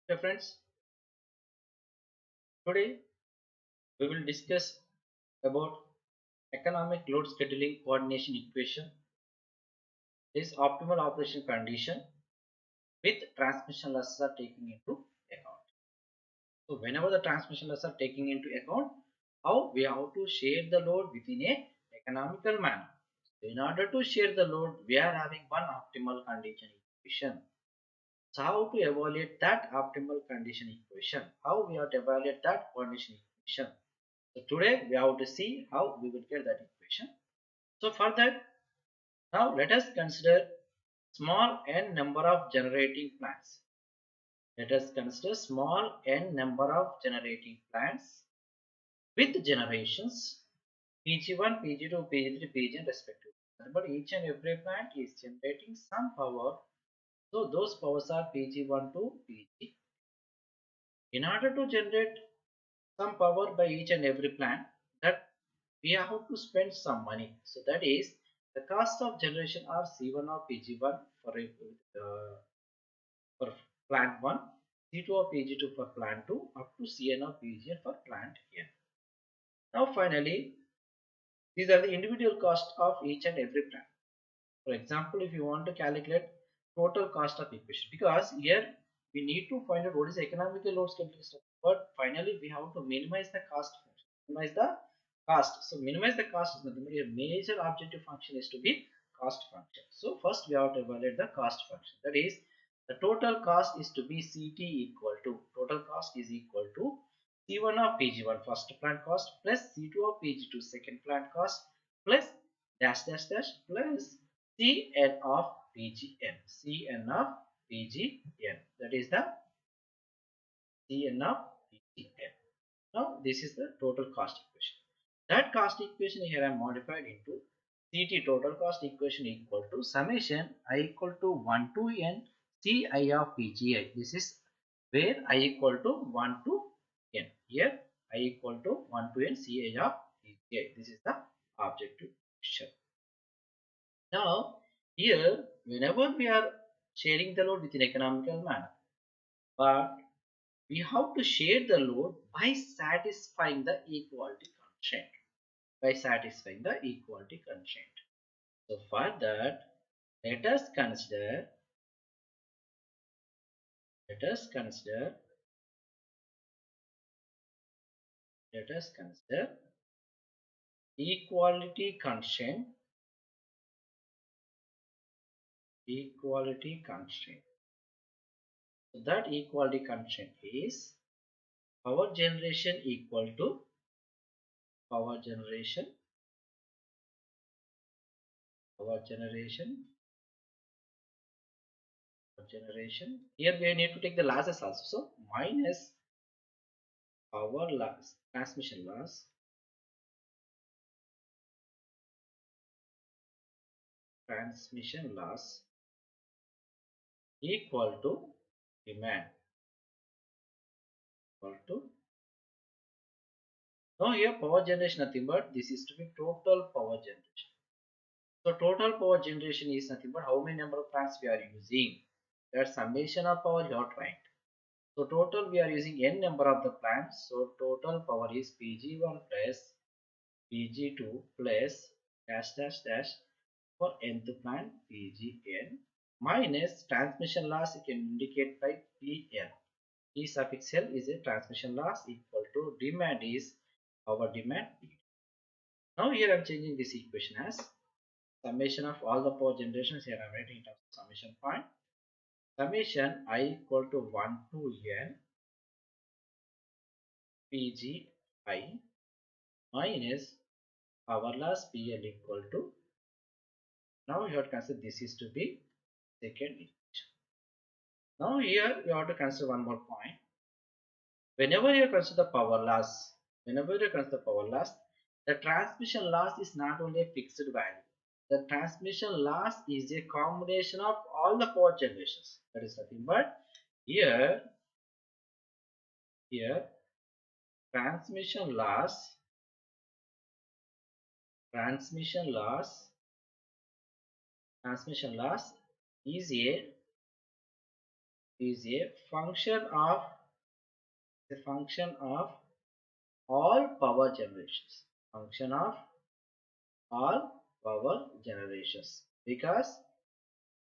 Hey friends, today we will discuss about economic load scheduling coordination equation is optimal operation condition with transmission losses are taken into account. So whenever the transmission losses are taken into account, how we have to share the load within a economical manner. So in order to share the load, we are having one optimal condition equation. So how to evaluate that optimal condition equation? How we have to evaluate that coordination equation? So today we have to see how we will get that equation. So for that, now let us consider small n number of generating plants. Let us consider small n number of generating plants with generations Pg1, Pg2, Pg3, Pgn respectively. But each and every plant is generating some power. So those powers are Pg1 to Pg. In order to generate some power by each and every plant, that we have to spend some money. So that is the cost of generation are C1 of Pg1 for plant 1, C2 of Pg2 for plant 2 up to Cn of Pgn for plant n. Now finally, these are the individual cost of each and every plant. For example, if you want to calculate total cost of equation, because here we need to find out what is economical load scheduling structure, but finally we have to minimize the cost function. Minimize the cost. So minimize the cost is nothing but a major objective function is to be cost function. So first we have to evaluate the cost function. That is the total cost is to be CT equal to total cost is equal to C1 of Pg1 first plant cost plus C2 of Pg2 second plant cost plus dash dash dash plus Cn of Pgn. Cn of Pgn. That is the Cn of Pgn. Now this is the total cost equation. That cost equation here I am modified into CT total cost equation equal to summation I equal to 1 to n Ci of Pgi. This is where I equal to 1 to n. Here I equal to 1 to n Ci of Pgi. This is the objective question. Now here whenever we are sharing the load within economical manner, but we have to share the load by satisfying the equality constraint. By satisfying the equality constraint. So for that, let us consider let us consider let us consider equality constraint equality constraint. So that equality constraint is power generation equal to power generation power generation power generation. Here we need to take the losses also. So minus power loss transmission loss equal to demand equal to. Now here power generation nothing but this is to be total power generation. So total power generation is nothing but how many number of plants we are using. That summation of power you have tried. So total we are using n number of the plants. So total power is Pg1 plus Pg2 plus dash dash dash for nth plant Pgn minus transmission loss you can indicate by Pn. P suffix L is a transmission loss equal to demand is power demand. Now here I am changing this equation as summation of all the power generations. Here I am writing it as summation point. Summation I equal to 1 to n Pgi minus power loss PL equal to. Now you have to consider this is to be second equation. Now here you have to consider one more point. Whenever you consider power loss, the transmission loss is not only a fixed value. The transmission loss is a combination of all the power generations. That is nothing but here transmission loss transmission loss transmission loss is a is a function of all power generations. Function of all power generations, because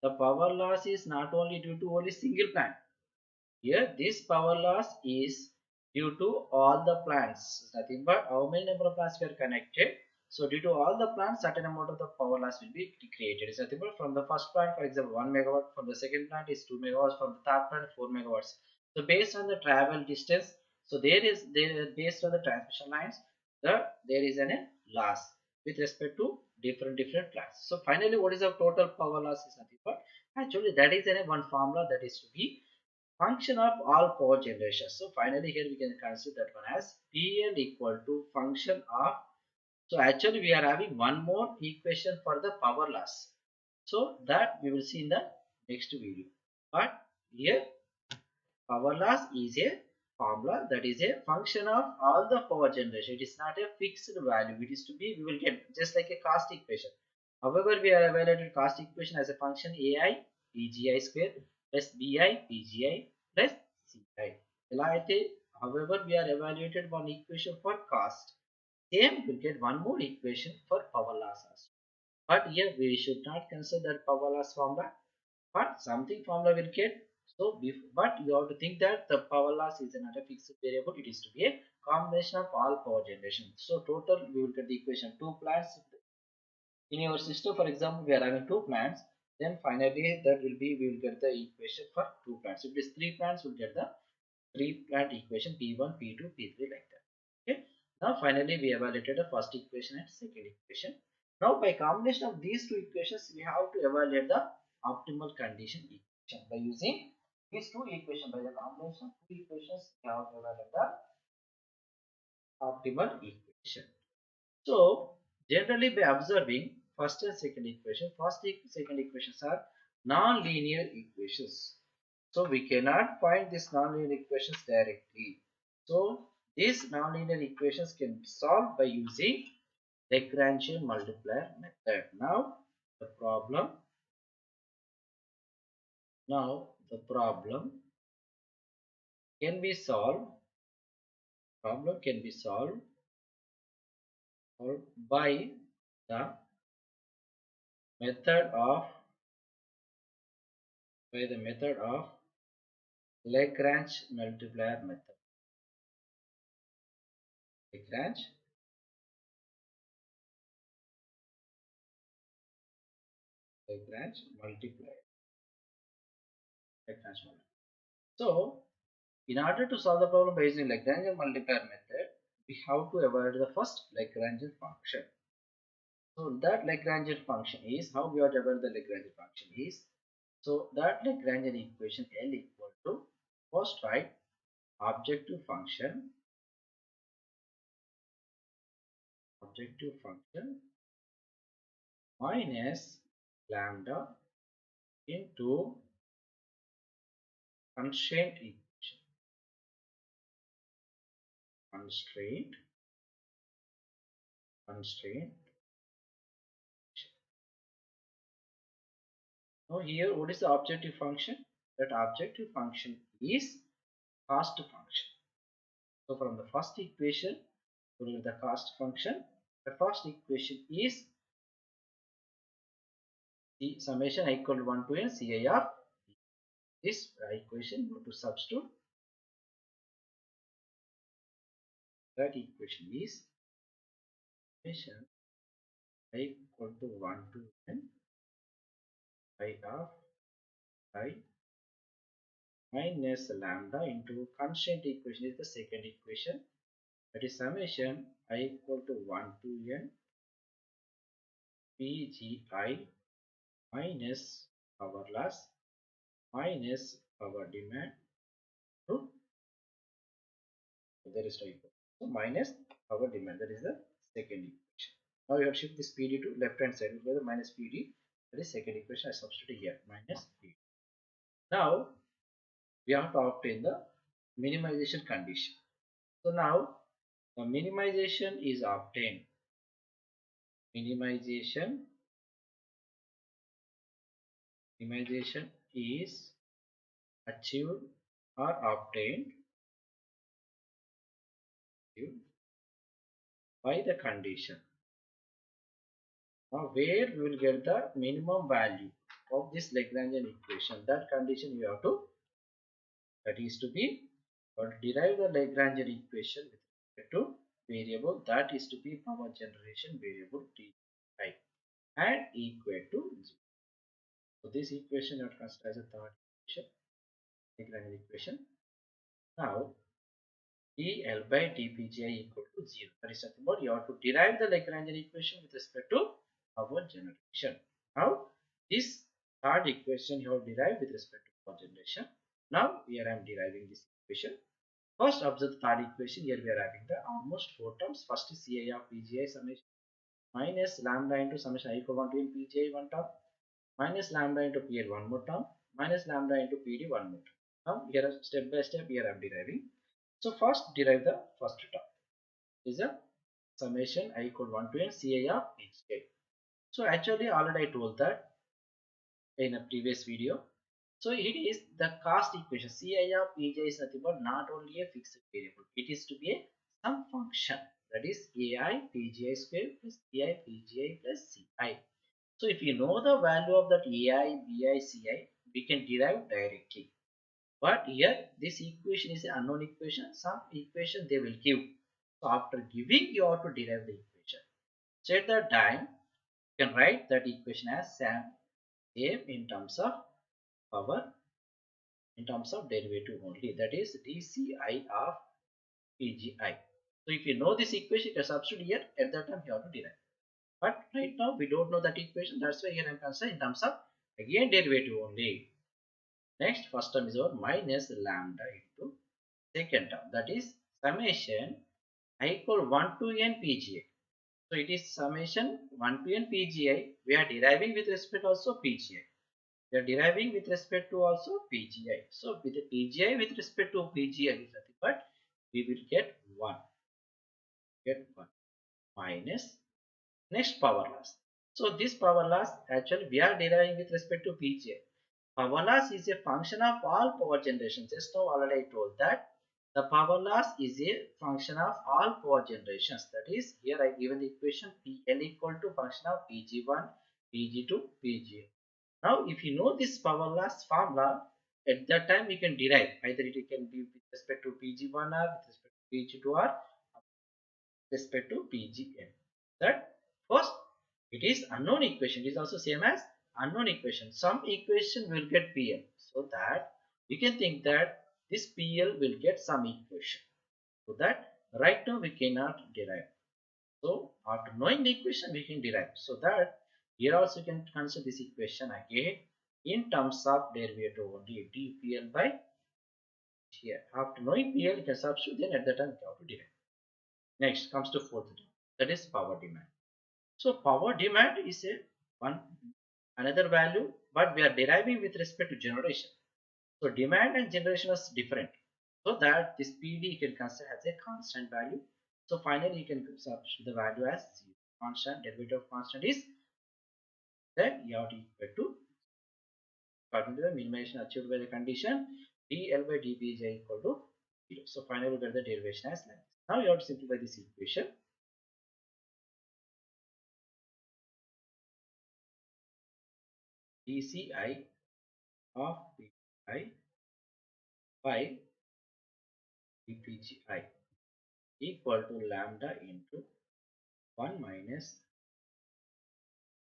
the power loss is not only due to only single plant. Here, this power loss is due to all the plants. Nothing but how many number of plants were connected. So, due to all the plants, certain amount of the power loss will be created. It's nothing but from the first plant, for example, 1 megawatt. From the second plant is 2 megawatts. From the third plant, 4 megawatts. So, based on the travel distance, so there based on the transmission lines, there is a loss with respect to different plants. So, finally, what is the total power loss is nothing but actually that is one formula that is to be function of all power generation. So finally here we can consider that one as PL equal to function of. So actually we are having one more equation for the power loss. So that we will see in the next video. But here power loss is a formula that is a function of all the power generation. It is not a fixed value. It is to be, we will get just like a cost equation. However, we are evaluated cost equation as a function AI PGI square plus BI PGI plus CI. However, we are evaluated one equation for cost. Same will get one more equation for power loss also. But here we should not consider power loss formula, but something formula will get. So but you have to think that the power loss is not a fixed variable. It is to be a combination of all power generation. So total we will get the equation two plants in your system. For example, we are having two plants, then finally that will be, we will get the equation for two plants. If it is three plants, we'll get the three plant equation P1 P2 P3 like that. Okay, now finally we evaluated the first equation and second equation. Now by combination of these two equations we have to evaluate the optimal condition equation. By using these two equations, by the combination of two equations we have to evaluate the optimal equation. So generally by observing first and second equation, second equations are non-linear equations. So we cannot find these non-linear equations directly. So these non-linear equations can be solved by using Lagrangian multiplier method. The problem now the can be solved problem can be solved by the method of Lagrange multiplier method. Lagrange Lagrange multiplier. Lagrange multiplier. So, in order to solve the problem by using Lagrange multiplier method, we have to evaluate the first Lagrange function. So, that Lagrange function is, how we have to evaluate the Lagrange function is, so that Lagrange equation L equal to, first write objective function minus lambda into constraint equation. Constraint. Now here, what is the objective function? That objective function is cost function. So from the first equation, to the cost function, the first equation is the summation I equal to 1 to n Ci of this equation. Go to substitute. That equation is summation I equal to 1 to n I of I minus lambda into constraint equation is the second equation, that is summation I equal to 1 to n PGI minus power loss minus power demand to the rest of equation. So minus power demand, that is the second equation. Now you have to shift this PD to left hand side with the minus PD, that is second equation. I substitute here minus PD. Now we have to obtain the minimization condition. So now the minimization is obtained. Minimization is achieved or obtained by the condition. Now where we will get the minimum value of this Lagrangian equation, that condition you have to, that is to be, or derive the Lagrangian equation with respect to variable, that is to be power generation variable Ti and equal to 0. So this equation you have to consider as a third equation, Lagrangian equation. Now dl by dpgi equal to 0. That is nothing but you have to derive the Lagrangian equation with respect to power generation. Now this third equation you have derived with respect to power generation. Now here I am deriving this equation. First observe the third equation. Here we are having the almost 4 terms. First is Ci of Pgi summation minus lambda into summation I equal 1 to n Pgi one term minus lambda into PL one more term minus lambda into PD one more term. Now here step by step here I am deriving. So first derive the first term is a summation I equal 1 to n Ci of Pgi. So actually already I told that in a previous video. So it is the cost equation. Ci of Pj is nothing but not only a fixed variable. It is to be a some function, that is ai Pgi square plus ai Pgi plus Ci. So if you know the value of that ai, bi, Ci, we can derive directly. But here this equation is an unknown equation. Some equation they will give. So after giving you have to derive the equation. So at that time you can write that equation as same in terms of power, in terms of derivative only, that is dci of pgi. So if you know this equation you can substitute here, at that time you have to derive. But right now we don't know that equation, that's why here I am considering in terms of again derivative only. Next first term is our minus lambda into second term, that is summation I equal 1 to n pgi. So it is summation 1 to n pgi, we are deriving with respect also pgi. We are deriving with respect to also PGI. So with the PGI with respect to PGI is nothing but we will get 1. Get 1 minus next power loss. So this power loss actually we are deriving with respect to PGI. Power loss is a function of all power generation. Just now already I told that the power loss is a function of all power generations. That is here I given the equation PL equal to function of PG1, PG2, PG. Now, if you know this power loss formula, at that time we can derive either it can be with respect to Pg1 or with respect to Pg2 or with respect to Pgn. That first it is unknown equation. It is also same as unknown equation. Some equation will get PL, so that we can think that this PL will get some equation. So that right now we cannot derive. So after knowing the equation we can derive. So that here also you can consider this equation again in terms of derivative only dPL by here. After knowing PL you can substitute, then at that time you have to derive. Next comes to fourth term, that is power demand. So power demand is a one another value, but we are deriving with respect to generation. So demand and generation is different. So that this PD you can consider as a constant value. So finally you can substitute the value as 0. Constant, derivative of constant is, then you have to equal to, according to the minimization achieved by the condition, dl by dp is equal to 0. So finally we get the derivation as like this. Now you have to simplify this equation. dci of pi by dpgi equal to lambda into 1 minus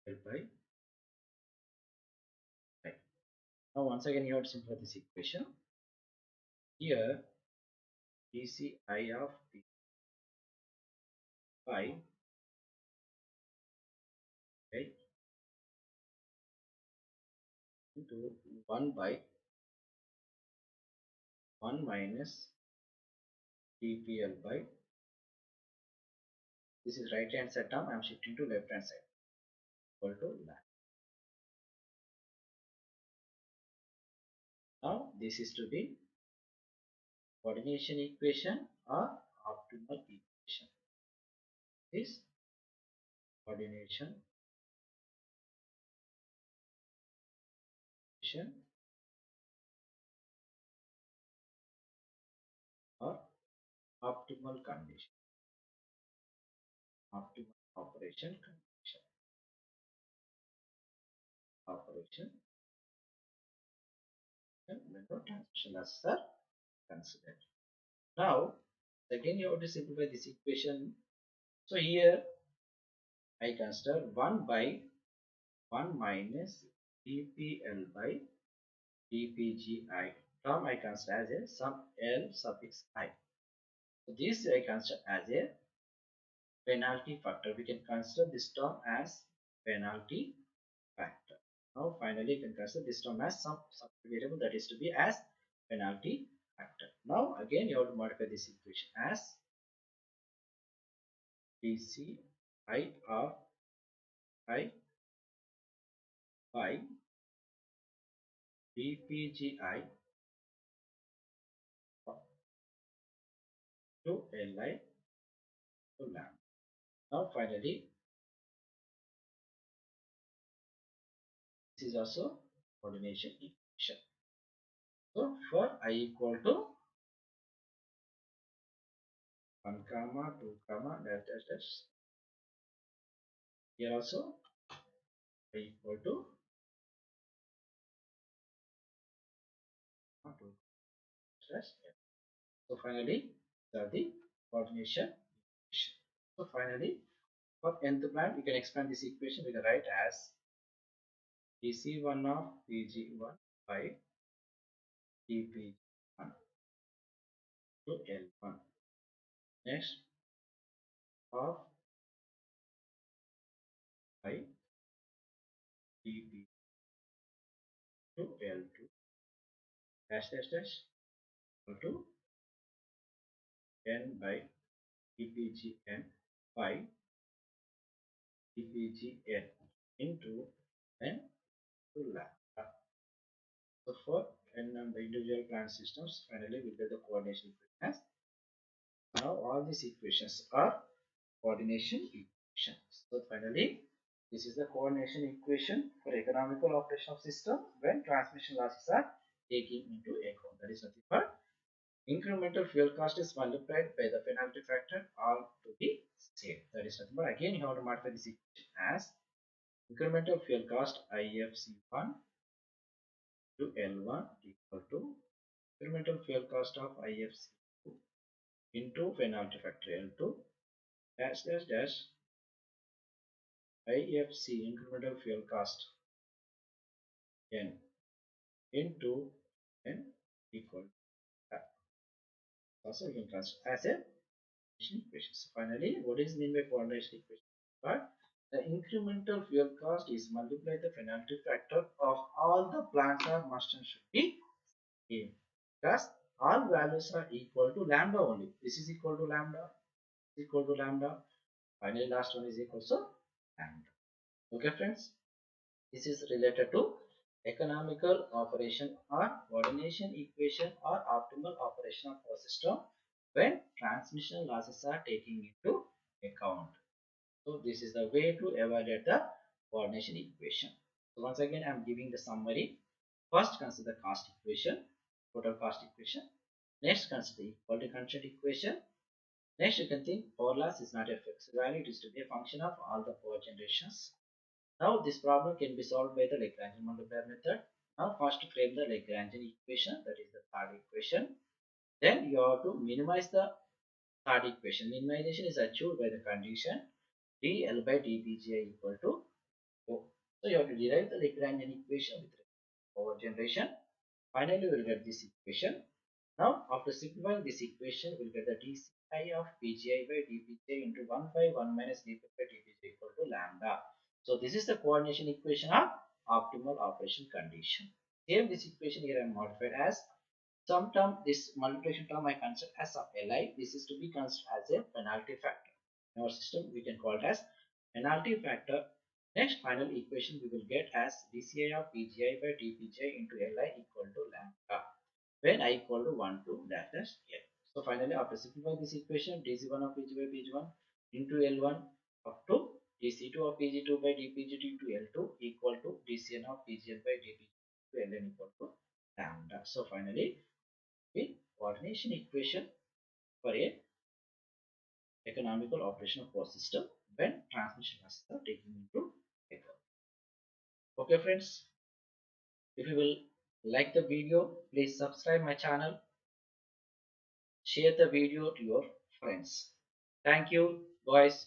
L by pi. Now once again you have to simplify this equation. Here dci of pi into 1 by 1 minus dpl by, this is right hand side term, I am shifting to left hand side, equal to lambda. Now this is to be coordination equation or optimal equation. This coordination equation optimal condition, optimal operation condition, operation and when the transmission losses are considered. Now, again you have to simplify this equation. So here I consider 1 by 1 minus dpl by dpgi term I consider as a sum l suffix I. So this I consider as a penalty factor. We can consider this term as penalty factor. Now finally you can consider this term as some variable that is to be as penalty factor. Now again you have to modify this equation as dci of I by dpgi to li to lambda. Now finally this is also coordination equation. So for I equal to 1 comma 2 comma dash dash dash, here also I equal to 2 dash. So finally these are the coordination equation. So finally for nth plant we can expand this equation. We can write as dc1 of pg1 by dp1 to l1. Next of by dp to l2 dash dash dash equal to n by dpgn by dpgn into n to lambda. So for n number individual plant systems, finally we get the coordination equation. Now all these equations are coordination equations. So finally this is the coordination equation for economical operation of system when transmission losses are taken into account. That is nothing but incremental fuel cost is multiplied by the penalty factor all to be same. That is nothing but again you have to modify this equation as incremental fuel cost IFC1 to L1 equal to incremental fuel cost of IFC2 into penalty factor L2 dash dash dash IFC incremental fuel cost N into N equal to that. Also we can consider as a equation. So finally, what is mean by coordination equation? But the incremental fuel cost is multiplied the penalty factor of all the plants are must and should be same. Thus, all values are equal to lambda only. This is equal to lambda, equal to lambda. Finally, last one is equal to lambda. Okay, friends. This is related to economical operation or coordination equation or optimal operation of power system when transmission losses are taken into account. So this is the way to evaluate the coordination equation. So once again I am giving the summary. First consider cost equation, total cost equation. Next consider equality constant equation. Next you can think power loss is not a fixed value, it is to be a function of all the power generations. Now this problem can be solved by the Lagrangian multiplier method. Now first frame the Lagrangian equation, that is the third equation. Then you have to minimize the third equation. Minimization is achieved by the condition dl by dpgi equal to 4. So you have to derive the Lagrangian equation with power generation. Finally we will get this equation. Now after simplifying this equation we will get the dci of pgi by dpgi into 1 by 1 minus dp by dpgi equal to lambda. So this is the coordination equation of optimal operation condition. Same this equation here I am modified as some term, this multiplication term I consider as sub li. This is to be considered as a penalty factor. In our system we can call it as penalty factor. Next final equation we will get as dci of pgi by dpgi into li equal to lambda when I equal to 1 to dash dash n. So finally after simplifying this equation dc1 of pg by pg1 into l1 up to dc2 of pg2 by dpg2 into l2 equal to dcn of pgn by dpg to ln equal to lambda. So finally the coordination equation for a economical operation of power system when transmission losses are taken into account. Okay friends, if you will like the video, please subscribe my channel, share the video to your friends. Thank you guys.